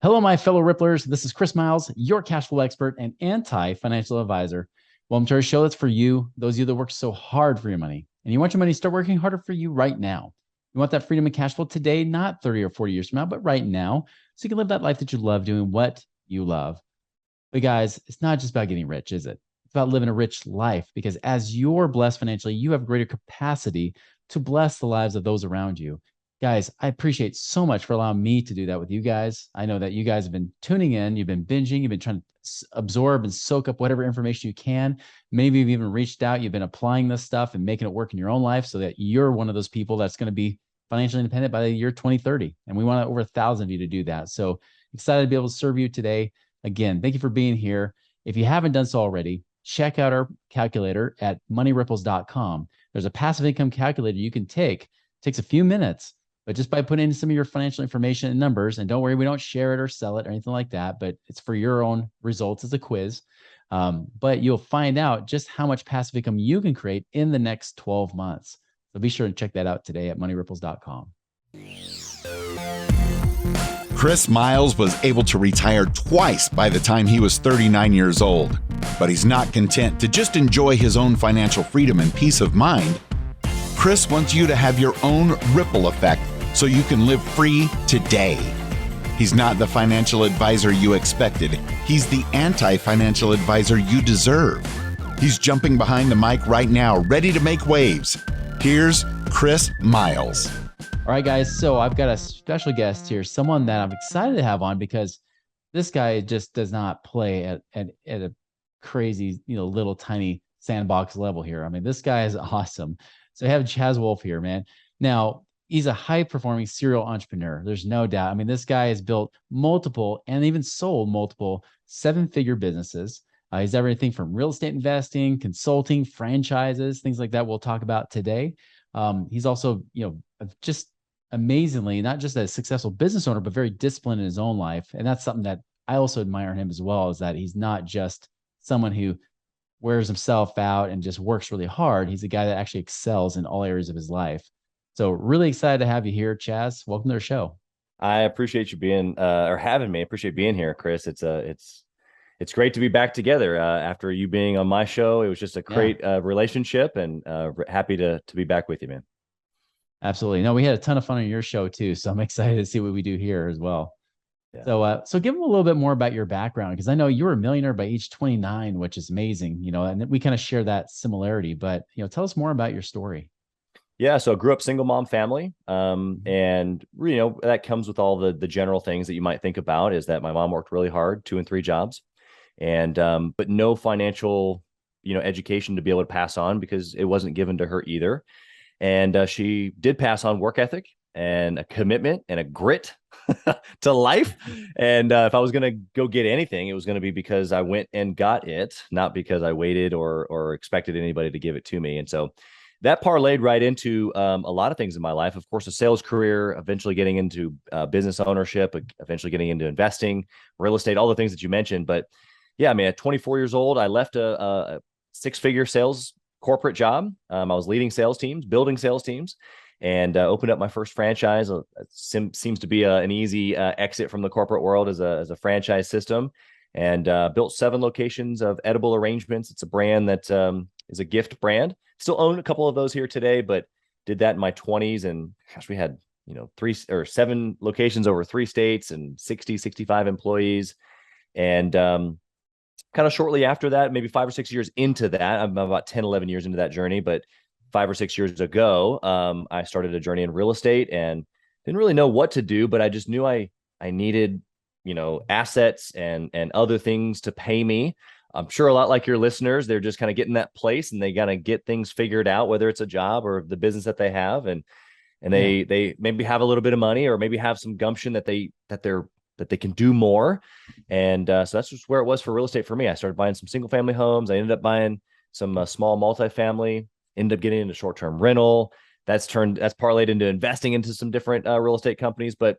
Hello, my fellow Ripplers. This is Chris Miles, your cash flow expert and anti-financial advisor. Welcome to our show that's for you, those of you that work so hard for your money. And you want your money to start working harder for you right now. You want that freedom and cash flow today, not 30 or 40 years from now, but right now, so you can live that life that you love doing what you love. But guys, it's not just about getting rich, is it? It's about living a rich life because as you're blessed financially, you have greater capacity to bless the lives of those around you. Guys, I appreciate so much for allowing me to do that with you guys. I know that you guys have been tuning in, you've been binging, you've been trying to absorb and soak up whatever information you can. Maybe you've even reached out, you've been applying this stuff and making it work in your own life so that you're one of those people that's going to be financially independent by the year 2030. And we want over 1,000 of you to do that. So excited to be able to serve you today. Again, thank you for being here. If you haven't done so already, check out our calculator at moneyripples.com. There's a passive income calculator you can take. It takes a few minutes, but just by putting in some of your financial information and numbers, and don't worry, we don't share it or sell it or anything like that, but it's for your own results as a quiz. But you'll find out just how much passive income you can create in the next 12 months. So be sure to check that out today at moneyripples.com. Chris Miles was able to retire twice by the time he was 39 years old. But he's not content to just enjoy his own financial freedom and peace of mind. Chris wants you to have your own ripple effect so you can live free today. He's not the financial advisor you expected. He's the anti-financial advisor you deserve. He's jumping behind the mic right now, ready to make waves. Here's Chris Miles. All right, guys. So I've got a special guest here, someone that I'm excited to have on because this guy just does not play at a crazy, little tiny sandbox level here. I mean, this guy is awesome. So I have Chaz Wolfe here, man. Now, he's a high-performing serial entrepreneur. There's no doubt. I mean, this guy has built multiple and even sold multiple seven-figure businesses. He's everything from real estate investing, consulting, franchises, things like that we'll talk about today. He's also, just amazingly, not just a successful business owner, but very disciplined in his own life. And that's something that I also admire him as well, is that he's not just someone who wears himself out and just works really hard. He's a guy that actually excels in all areas of his life. So really excited to have you here, Chaz. Welcome to our show. I appreciate you being or having me. I appreciate being here, Chris. It's great to be back together after you being on my show. It was just a great relationship, and happy to be back with you, man. Absolutely. No, we had a ton of fun on your show too. So I'm excited to see what we do here as well. Yeah. So give them a little bit more about your background, because I know you were a millionaire by age 29, which is amazing, and we kind of share that similarity, but, tell us more about your story. Yeah. So I grew up single mom family. And that comes with all the general things that you might think about, is that my mom worked really hard, 2 and 3 jobs, and, but no financial, education to be able to pass on, because it wasn't given to her either. And she did pass on work ethic and a commitment and a grit to life. And if I was going to go get anything, it was going to be because I went and got it, not because I waited or expected anybody to give it to me. And so that parlayed right into a lot of things in my life. Of course, a sales career, eventually getting into business ownership, eventually getting into investing, real estate, all the things that you mentioned. But yeah, I mean, at 24 years old, I left a 6-figure sales corporate job. I was leading sales teams, building sales teams, and opened up my first franchise. Seems to be an easy exit from the corporate world as a franchise system, and built 7 locations of Edible Arrangements. It's a brand that is a gift brand. Still own a couple of those here today, but did that in my 20s. And gosh, we had 7 locations over 3 states and 65 employees. And kind of shortly after that, maybe 5 or 6 years into that, I'm about 10, 11 years into that journey, but 5 or 6 years ago, I started a journey in real estate and didn't really know what to do, but I just knew I needed, assets and other things to pay me. I'm sure a lot like your listeners, they're just kind of getting that place and they got to get things figured out, whether it's a job or the business that they have. And they maybe have a little bit of money, or maybe have some gumption that they can do more. And so that's just where it was for real estate for me. I started buying some single family homes. I ended up buying some small multifamily, ended up getting into short-term rental. That's parlayed into investing into some different real estate companies. But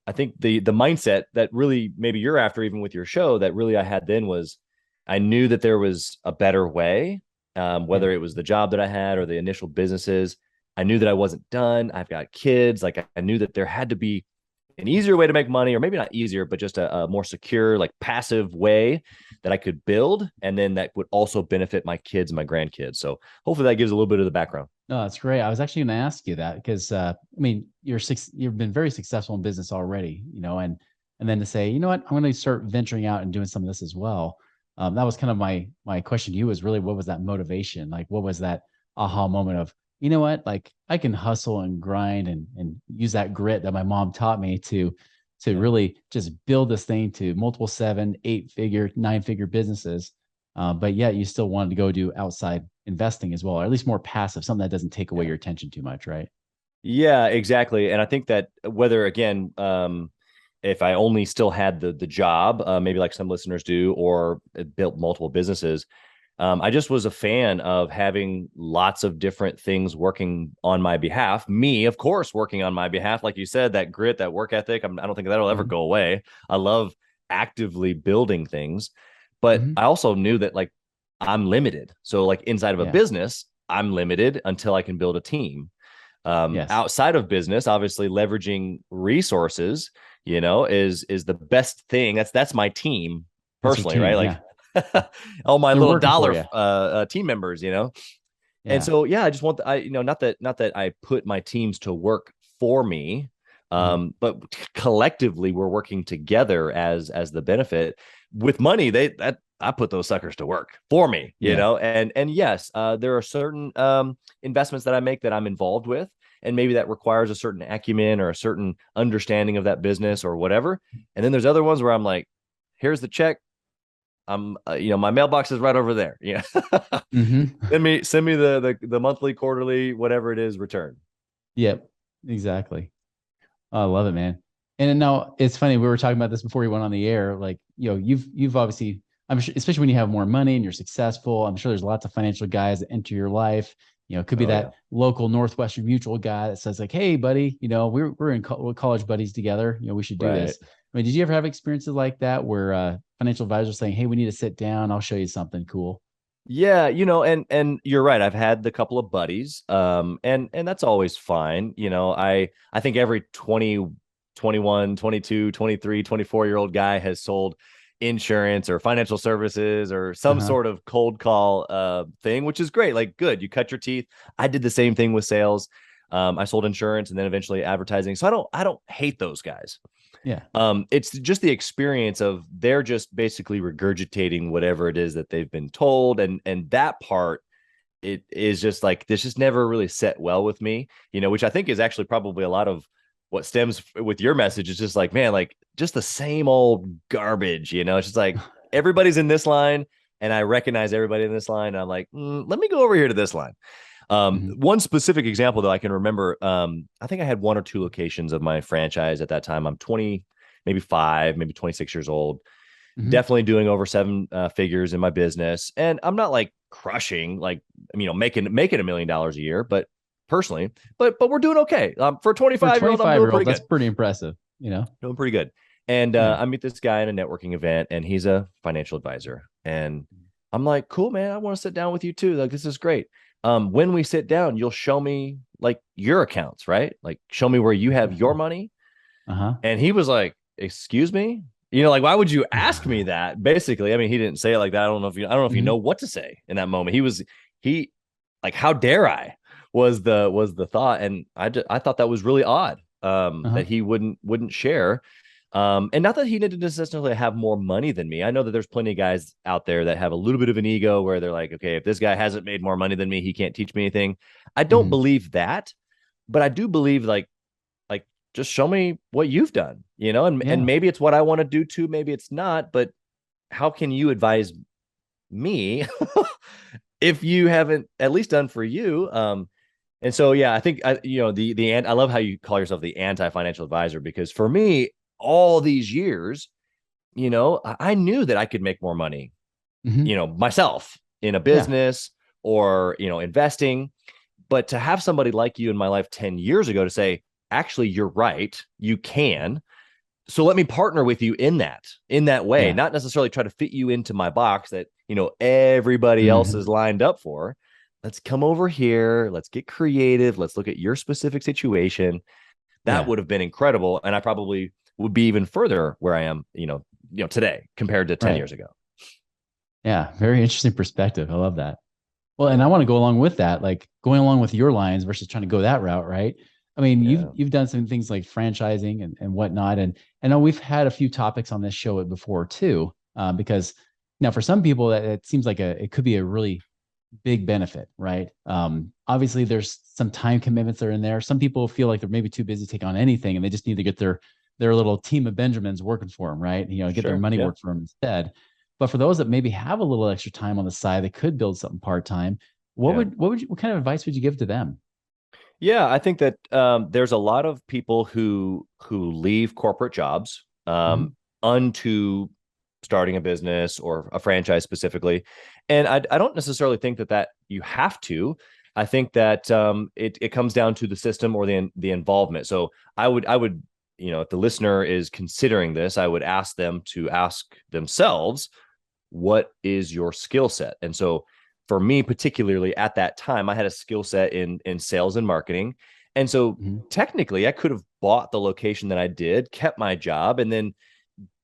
I think the mindset that really maybe you're after, even with your show, that really I had then was, I knew that there was a better way, whether it was the job that I had or the initial businesses. I knew that I wasn't done. I've got kids. Like, I knew that there had to be an easier way to make money, or maybe not easier, but just a more secure, like passive way that I could build. And then that would also benefit my kids and my grandkids. So hopefully that gives a little bit of the background. No, that's great. I was actually going to ask you that because I mean, you've been very successful in business already, and then to say, you know what, I'm going to start venturing out and doing some of this as well. That was kind of my question to you, was really, what was that motivation? Like, what was that aha moment of, you know what, like I can hustle and grind and use that grit that my mom taught me to really just build this thing to multiple 7, 8-figure, 9-figure businesses. But yet you still wanted to go do outside investing as well, or at least more passive, something that doesn't take away your attention too much, right? Yeah, exactly. And I think that whether, again, if I only still had the job, maybe like some listeners do, or built multiple businesses, I just was a fan of having lots of different things working on my behalf. Me, of course, working on my behalf. Like you said, that grit, that work ethic, I don't think that'll ever go away. I love actively building things, but Mm-hmm. I also knew that like I'm limited. So like inside of a Yeah. business, I'm limited until I can build a team. Yes. Outside of business, obviously leveraging resources, is the best thing. That's my team That's your personally, team. right? Yeah. Like all my They're little working for dollar you. team members, And Yeah. so, yeah, I just want not that I put my teams to work for me, Mhm. but collectively we're working together as the benefit with money. That I put those suckers to work for me, Yeah. and yes, there are certain investments that I make that I'm involved with, and maybe that requires a certain acumen or a certain understanding of that business or whatever. And then there's other ones where I'm like, here's the check. I'm, my mailbox is right over there. Yeah. Mm-hmm. Send me the monthly, quarterly, whatever it is, return. Yep. Exactly. Oh, I love it, man. And now it's funny. We were talking about this before we went on the air. Like, you've obviously, I'm sure, especially when you have more money and you're successful, I'm sure there's lots of financial guys that enter your life. It could be Oh yeah. that local Northwestern Mutual guy that says like, "Hey, buddy, we're college buddies together. We should do Right. this." I mean, did you ever have experiences like that where financial advisors saying, "Hey, we need to sit down. I'll show you something cool." Yeah, and you're right. I've had the couple of buddies, and that's always fine. I think every 20, 21, 22, 23, 24-year-old guy has sold insurance or financial services or some Uh-huh. sort of cold call thing, which is great. Like, good, you cut your teeth. I did the same thing with sales. I sold insurance and then eventually advertising. So I don't hate those guys. Yeah. It's just the experience of they're just basically regurgitating whatever it is that they've been told, and that part, it is just like this just never really set well with me, which I think is actually probably a lot of what stems with your message. Is just like, man, like just the same old garbage. It's just like everybody's in this line and I recognize everybody in this line. I'm like, let me go over here to this line. Mhm. One specific example though I can remember, I think I had 1 or 2 locations of my franchise at that time. I'm 20, maybe 5, maybe 26 years old. Mhm. Definitely doing over 7 figures in my business, and I'm not like crushing, like making $1 million a year, but personally, but we're doing okay. For a For a 25-year-old, I'm 25-year-old, that's pretty impressive. doing pretty good. And Yeah. I meet this guy at a networking event, and he's a financial advisor, and I'm like, cool, man, I want to sit down with you too. Like, this is great. When we sit down, you'll show me like your accounts, right? Like, show me where you have your money. Uh-huh. And he was like, excuse me? Like, why would you ask me that? Basically, I mean, he didn't say it like that. I don't know if you know Mhm. what to say in that moment. He like, how dare I was the thought. And I thought that was really odd, Uh-huh. that he wouldn't share. And not that he didn't necessarily have more money than me. I know that there's plenty of guys out there that have a little bit of an ego where they're like, okay, if this guy hasn't made more money than me, he can't teach me anything. I don't Mhm. believe that, but I do believe like just show me what you've done, and Yeah. maybe it's what I want to do too, maybe it's not, but how can you advise me if you haven't at least done for you? And so, yeah, I think I love how you call yourself the anti-financial advisor, because for me, all these years, I knew that I could make more money, Mhm. myself in a Yeah. business or, investing. But to have somebody like you in my life 10 years ago to say, actually, you're right, you can. So let me partner with you in that way, Yeah. not necessarily try to fit you into my box that, everybody else is Mhm. lined up for. Let's come over here. Let's get creative. Let's look at your specific situation. that Yeah. would have been incredible. And I probably would be even further where I am, today compared to 10 Right. years ago. Yeah. Very interesting perspective. I love that. Well, and I want to go along with that, like going along with your lines versus trying to go that route, right? I mean, Yeah. you've done some things like franchising and whatnot, and I know we've had a few topics on this show before too, because now for some people that it seems like it could be a really big benefit, right? Obviously, there's some time commitments that are in there. Some people feel like they're maybe too busy to take on anything, and they just need to get their little team of Benjamins working for them, right? Get their Sure. money Yeah. work for them instead. But for those that maybe have a little extra time on the side, they could build something part time. Yeah. What kind of advice would you give to them? Yeah, I think that there's a lot of people who leave corporate jobs Mhm. unto starting a business or a franchise specifically, and I don't necessarily think that you have to. I think that it comes down to the system or the involvement. So I would if the listener is considering this, I would ask them to ask themselves, what is your skill set? And so for me, particularly at that time, I had a skill set in sales and marketing. And so Mhm. technically I could have bought the location that I did, kept my job, and then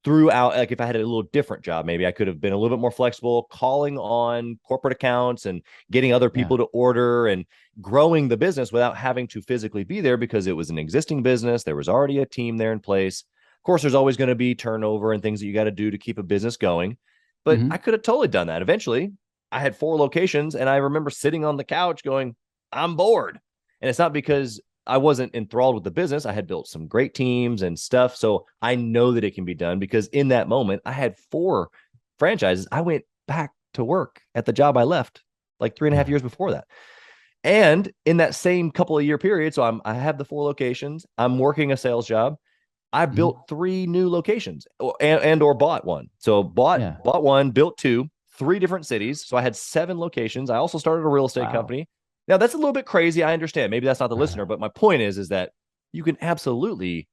threw out, like if I had a little different job, maybe I could have been a little bit more flexible, calling on corporate accounts and getting other Yeah. people to order and growing the business without having to physically be there because it was an existing business. There was already a team there in place. Of course, there's always going to be turnover and things that you got to do to keep a business going. But I Mhm. could have totally done that. Eventually, I had 4 locations and I remember sitting on the couch going, I'm bored. And it's not because I wasn't enthralled with the business. I had built some great teams and stuff. So I know that it can be done because in that moment, I had 4 franchises. I went back to work at the job I left like 3.5 years before that. And in that same couple of year period, so I have the 4 locations. I'm working a sales job. I Mhm. built 3 new locations and or bought one. So Yeah. bought one, built 2, 3 different cities. So I had 7 locations. I also started a real estate Wow. company. Now that's a little bit crazy. I understand. Maybe that's not the listener, but my point is that you can absolutely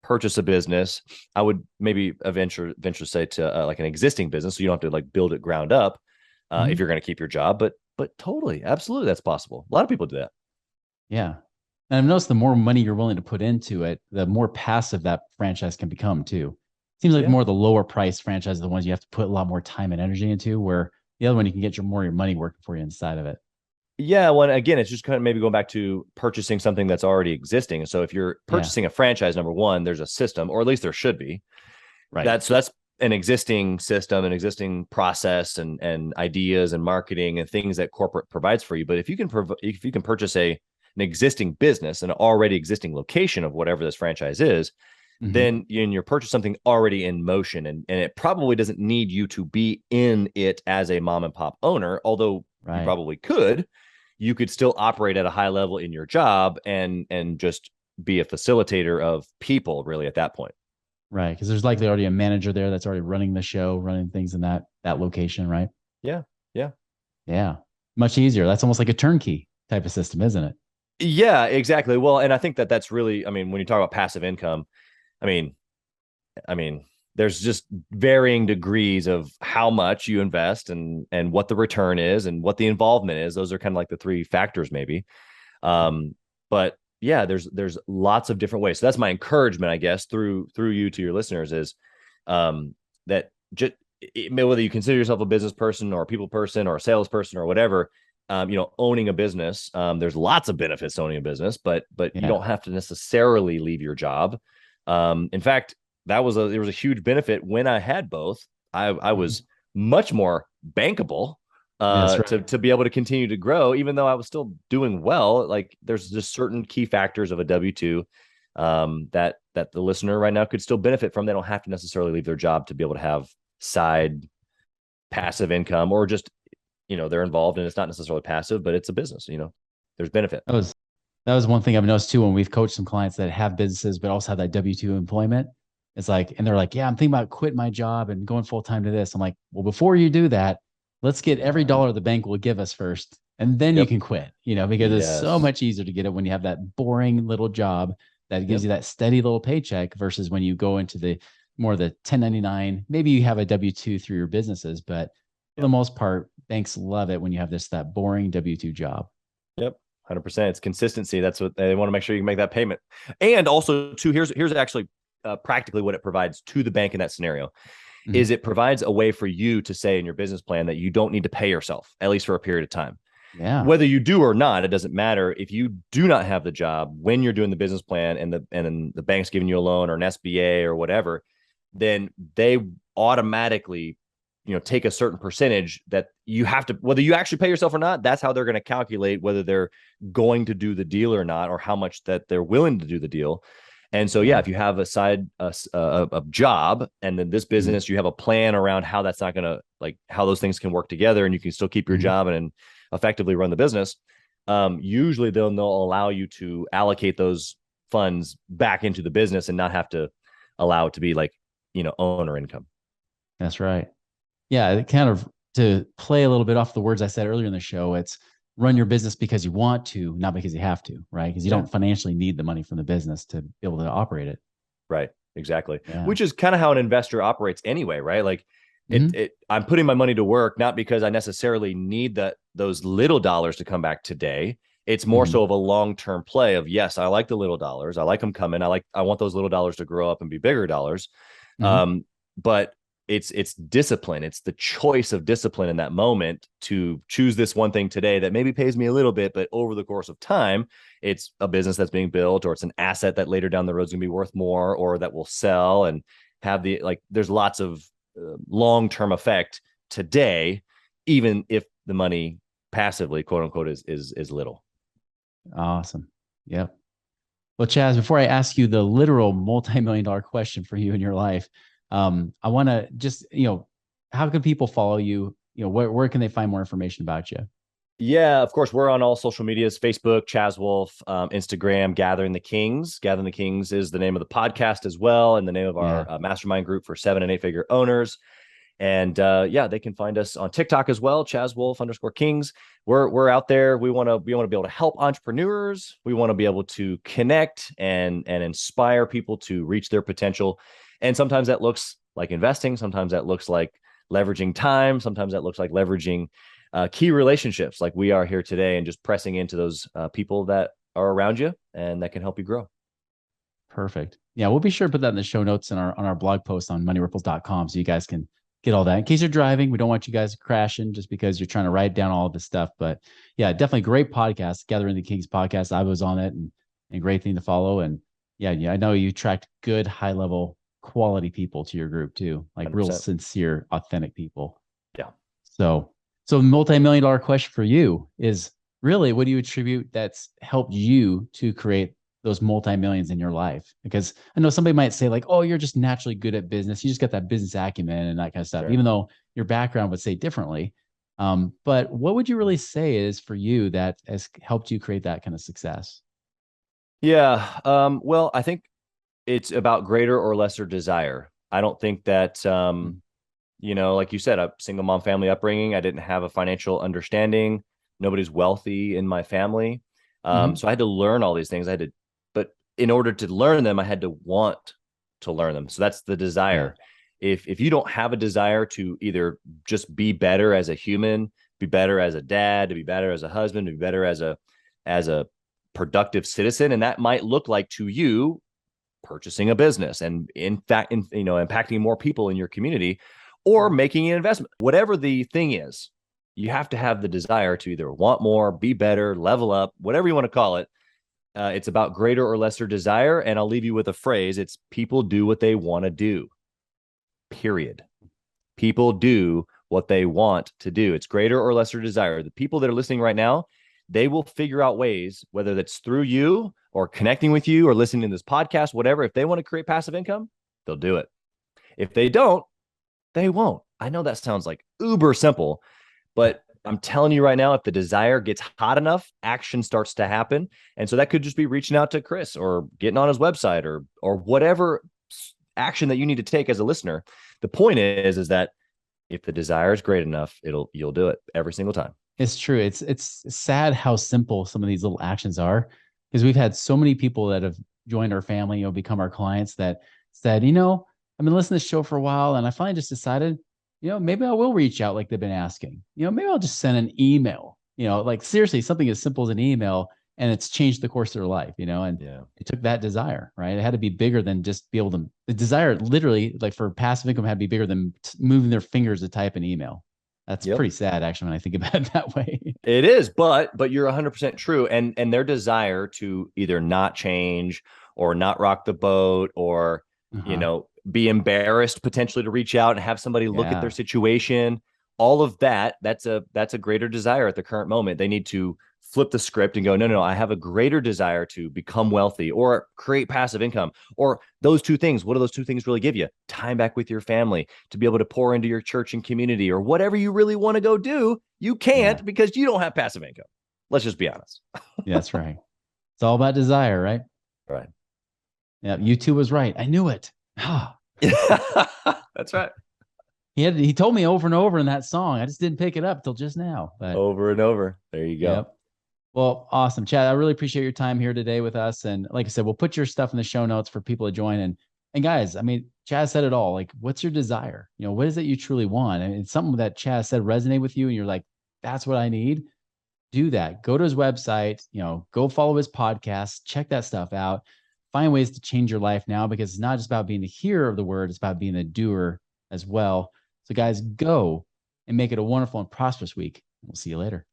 purchase a business. I would maybe venture say to like an existing business, so you don't have to like build it ground up if Mhm. you're going to keep your job. But totally, absolutely, that's possible. A lot of people do that. Yeah. And I've noticed the more money you're willing to put into it, the more passive that franchise can become too. Seems like Yeah. more the lower price franchises are the ones you have to put a lot more time and energy into, where the other one you can get your money working for you inside of it. Yeah, well, again, it's just kind of maybe going back to purchasing something that's already existing. So if you're Yeah. purchasing a franchise, number one, there's a system, or at least there should be. Right. That's an existing system, an existing process, and ideas and marketing and things that corporate provides for you. But if you can purchase an existing business, an already existing location of whatever this franchise is, Hmm. then you're purchase something already in motion, and it probably doesn't need you to be in it as a mom and pop owner, although you Right. probably could. You could still operate at a high level in your job and just be a facilitator of people really at that point. Right. Because there's likely already a manager there that's already running the show, running things in that location, right? Yeah. Yeah. Yeah. Much easier. That's almost like a turnkey type of system, isn't it? Yeah, exactly. Well, and I think that's really, I mean, when you talk about passive income, I mean, I mean, there's just varying degrees of how much you invest and what the return is and what the involvement is. Those are kind of like the 3 factors, maybe. But yeah, there's lots of different ways. So that's my encouragement, I guess, through you to your listeners is that just whether you consider yourself a business person or a people person or a salesperson or whatever, owning a business, there's lots of benefits to owning a business, but you Yeah. don't have to necessarily leave your job. In fact, there was a huge benefit when I had both. I Mhm. was much more bankable That's to right. be able to continue to grow, even though I was still doing well. Like there's just certain key factors of a W-2 that the listener right now could still benefit from. They don't have to necessarily leave their job to be able to have side passive income, or just they're involved and it's not necessarily passive, but it's a business. There's benefit. That was that was one thing I've noticed too when we've coached some clients that have businesses but also have that W-2 employment. It's like, and they're like, yeah, I'm thinking about quitting my job and going full time to this. I'm like, well, before you do that, let's get every Yeah. dollar the bank will give us first, and then you Yep. can quit, because it's so Yes. much easier to get it when you have that boring little job that gives Yep. you that steady little paycheck versus when you go into the more the 1099. Maybe you have a W-2 through your businesses, but for the Yep. most part, banks love it when you have that boring W-2 job. Yep. 100%. It's consistency. That's what they want to make sure you can make that payment. And also, too, here's actually practically what it provides to the bank in that scenario. Mm-hmm. Is it provides a way for you to say in your business plan that you don't need to pay yourself, at least for a period of time. Yeah. Whether you do or not, it doesn't matter. If you do not have the job when you're doing the business plan and the bank's giving you a loan or an SBA or whatever, then they automatically, take a certain percentage that you have to, whether you actually pay yourself or not, that's how they're going to calculate whether they're going to do the deal or not, or how much that they're willing to do the deal. And so, if you have a job and then this business, you have a plan around how that's not going to, like, how those things can work together and you can still keep your job and effectively run the business. Usually they'll allow you to allocate those funds back into the business and not have to allow it to be like, owner income. That's right. Yeah. Kind of to play a little bit off the words I said earlier in the show, it's run your business because you want to, not because you have to, right? Because you don't financially need the money from the business to be able to operate it. Right. Exactly. Yeah. Which is kind of how an investor operates anyway, right? Like I'm putting my money to work, not because I necessarily need those little dollars to come back today. It's more so of a long-term play of, yes, I like the little dollars. I like them coming. I want those little dollars to grow up and be bigger dollars. But it's discipline. It's the choice of discipline in that moment to choose this one thing today that maybe pays me a little bit, but over the course of time, it's a business that's being built, or it's an asset that later down the road is going to be worth more, or that will sell and have there's lots of long-term effect today, even if the money passively, quote unquote, is little. Awesome. Yep. Well, Chaz, before I ask you the literal multi-million-dollar question for you in your life, I want to just, how can people follow you? Where can they find more information about you? Yeah, of course, we're on all social medias: Facebook, Chaz Wolfe, Instagram, Gathering the Kings. Gathering the Kings is the name of the podcast as well, and the name of our mastermind group for 7- and 8-figure owners. And they can find us on TikTok as well, Chaz Wolfe _Kings. We're out there. We want to be able to help entrepreneurs. We want to be able to connect and inspire people to reach their potential. And sometimes that looks like investing. Sometimes that looks like leveraging time. Sometimes that looks like leveraging key relationships like we are here today, and just pressing into those people that are around you and that can help you grow. Perfect. Yeah, we'll be sure to put that in the show notes on our blog post on moneyripples.com so you guys can get all that. In case you're driving, we don't want you guys crashing just because you're trying to write down all of this stuff. But yeah, definitely great podcast, Gathering the Kings podcast. I was on it and great thing to follow. And yeah, I know you attract good, high level quality people to your group too, like 100%. Real sincere, authentic people. Yeah. So multi-million-dollar question for you is really, what do you attribute that's helped you to create those multi-millions in your life? Because I know somebody might say like, oh, you're just naturally good at business. You just got that business acumen and that kind of stuff, even though your background would say differently. But what would you really say is for you that has helped you create that kind of success? Yeah. Well, I think it's about greater or lesser desire. I don't think that, like you said, a single mom family upbringing, I didn't have a financial understanding. Nobody's wealthy in my family. So I had to learn all these things. But in order to learn them, I had to want to learn them. So that's the desire. Yeah. If you don't have a desire to either just be better as a human, be better as a dad, to be better as a husband, to be better as a productive citizen, and that might look like to you purchasing a business and in fact, impacting more people in your community, or making an investment, whatever the thing is, you have to have the desire to either want more, be better, level up, whatever you want to call it. It's about greater or lesser desire. And I'll leave you with a phrase. It's people do what they want to do. Period. People do what they want to do. It's greater or lesser desire. The people that are listening right now, they will figure out ways, whether that's through you or connecting with you or listening to this podcast, whatever. If they want to create passive income, they'll do it. If they don't, they won't. I know that sounds like uber simple, but I'm telling you right now, if the desire gets hot enough, action starts to happen. And so that could just be reaching out to Chris or getting on his website or whatever action that you need to take as a listener. The point is that if the desire is great enough, you'll do it every single time. It's true. It's sad how simple some of these little actions are, because we've had so many people that have joined our family, become our clients, that said, I've been listening to this show for a while and I finally just decided, maybe I will reach out like they've been asking. Maybe I'll just send an email. Like seriously, something as simple as an email and it's changed the course of their life, and it took that desire, right? It had to be bigger than just be able to, the desire literally, like for passive income, had to be bigger than moving their fingers to type an email. That's pretty sad, actually, when I think about it that way. It is, but you're 100% true. And their desire to either not change or not rock the boat, or be embarrassed potentially to reach out and have somebody look at their situation, all of that's a greater desire at the current moment. They need to flip the script and go, no, I have a greater desire to become wealthy or create passive income, or those two things. What do those two things really give you? Time back with your family, to be able to pour into your church and community, or whatever you really want to go do. You can't because you don't have passive income. Let's just be honest. That's right. It's all about desire, right? Right. Yeah. U2 was right. I knew it. That's right. He told me over and over in that song. I just didn't pick it up till just now. But over and over. There you go. Yep. Well, awesome, Chad. I really appreciate your time here today with us. And like I said, we'll put your stuff in the show notes for people to join. And guys, I mean, Chaz said it all. Like, what's your desire? What is it you truly want? And it's something that Chaz said resonate with you, and you're like, that's what I need. Do that. Go to his website. Go follow his podcast. Check that stuff out. Find ways to change your life now, because it's not just about being the hearer of the word; it's about being a doer as well. So, guys, go and make it a wonderful and prosperous week. We'll see you later.